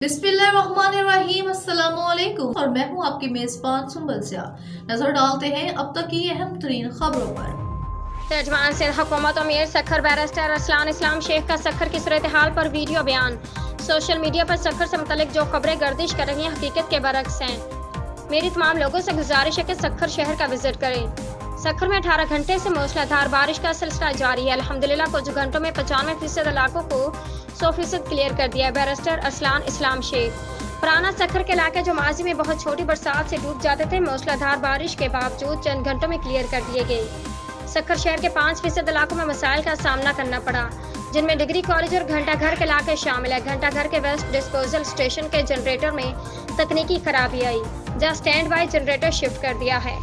बिस्मिल्लाहिर्रहमानिर्रहीम, अस्सलामुअलैकुम और मैं हूं आपकी मेजबान सुंबल सियाह। नजर डालते हैं अब तक की अहम तरीन खबरों पर। तर्जमान सिंध हुकूमत अमीर सखर बैरिस्टर अरसलान इस्लाम शेख का सखर की सूरत हाल पर वीडियो बयान। सोशल मीडिया पर सखर से मुतल्लिक जो खबरें गर्दिश कर रही हैं हकीकत के बरक्स हैं। मेरी तमाम लोगों से गुजारिश है कि सखर शहर का विजिट करें। सखर में 18 घंटे से मूसलाधार बारिश का सिलसिला जारी है। अल्हम्दुलिल्लाह कुछ घंटों में 95% इलाकों को 100% क्लियर कर दिया है। बैरिस्टर अरसलान इस्लाम शेख। पुराना सखर के इलाके जो माजी में बहुत छोटी बरसात से डूब जाते थे, मूसलाधार बारिश के बावजूद चंद घंटों में क्लियर कर दिए गए। सखर शहर के 5% इलाकों में मसाइल का सामना करना पड़ा, जिनमें डिग्री कॉलेज और घंटा घर के इलाके शामिल है। घंटा घर के वेस्ट डिस्पोजल स्टेशन के जनरेटर में तकनीकी खराबी आई, जहाँ स्टैंड बाई जनरेटर शिफ्ट कर दिया है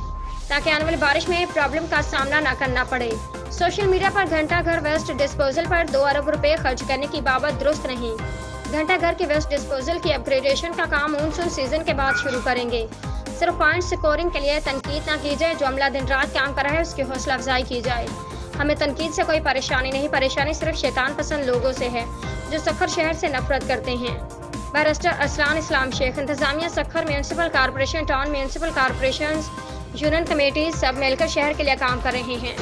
ताकि आने वाली बारिश में प्रॉब्लम का सामना न करना पड़े। सोशल मीडिया पर घंटा घर वेस्ट डिस्पोजल पर 2 अरब रुपए खर्च करने की बाबत दुरुस्त नहीं। घंटा घर के वेस्ट डिस्पोजल की अपग्रेडेशन का काम मानसून सीजन के बाद शुरू करेंगे। सिर्फ पॉइंट स्कोरिंग के लिए तनकीद न की जाए। जो अमला दिन रात काम कर रहा है उसकी हौसला अफजाई की जाए। हमें तनकीद से कोई परेशानी नहीं, परेशानी सिर्फ शैतान पसंद लोगों से है जो सखर शहर से नफरत करते हैं। बैरिस्टर अरसलान इस्लाम शेख। इंतजामिया Sukkur municipal corporation, town municipal corporation, union committee सब मिलकर शहर के लिए काम कर रहे हैं।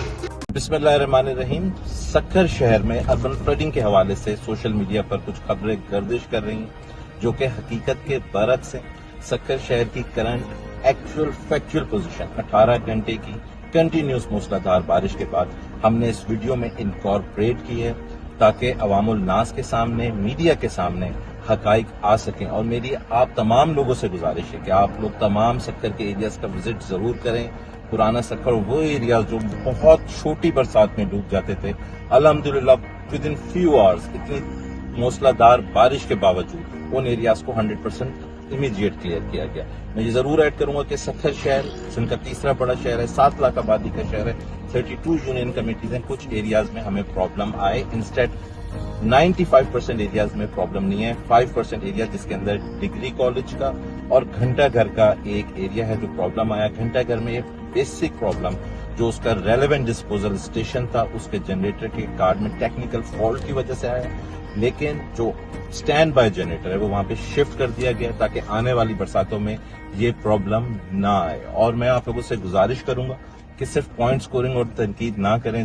बिस्मिल्लाहिर्रहमानिर्रहीम। सखर शहर में अर्बन फ्लडिंग के हवाले से सोशल मीडिया पर कुछ खबरें गर्दिश कर रही हैं जो कि हकीकत के बरक्स हैं। सखर शहर की करंट एक्चुअल फैक्चुअल पोजीशन 18 घंटे की कंटिन्यूस मूसलाधार बारिश के बाद हमने इस वीडियो में इनकॉर्पोरेट की है ताकि अवामुल नास के सामने, मीडिया के सामने हकाइक आ सकें। और मेरी आप तमाम लोगों से गुजारिश है कि आप लोग तमाम सखर के एरियाज का विजिट जरूर करें। पुराना सखर वो एरियाज जो बहुत छोटी बरसात में डूब जाते थे, अल्हम्दुलिल्लाह विद इन फ्यू आवर्स इतनी मूसलाधार बारिश के बावजूद उन एरियाज को 100% इमीडिएट क्लियर किया गया। मैं ये जरूर ऐड करूंगा कि सखर शहर सिंध का तीसरा बड़ा शहर है, 7 लाख आबादी का शहर है, 32 यूनियन कमेटीज हैं। कुछ एरियाज में हमें प्रॉब्लम आए, इंस्टेड 95% एरियाज में प्रॉब्लम नहीं है। 5% एरिया जिसके अंदर डिग्री कॉलेज का और घंटा घर का एक एरिया है जो प्रॉब्लम आया। घंटा घर में एक बेसिक प्रॉब्लम जो उसका रेलेवेंट डिस्पोजल स्टेशन था, उसके जनरेटर के कार्ड में टेक्निकल फॉल्ट की वजह से आया, लेकिन जो स्टैंड बाय जनरेटर है वो वहां पे शिफ्ट कर दिया गया ताकि आने वाली बरसातों में ये प्रॉब्लम ना आए। और मैं आप लोगों से गुजारिश करूंगा कि सिर्फ पॉइंट स्कोरिंग और तनकीद ना करें।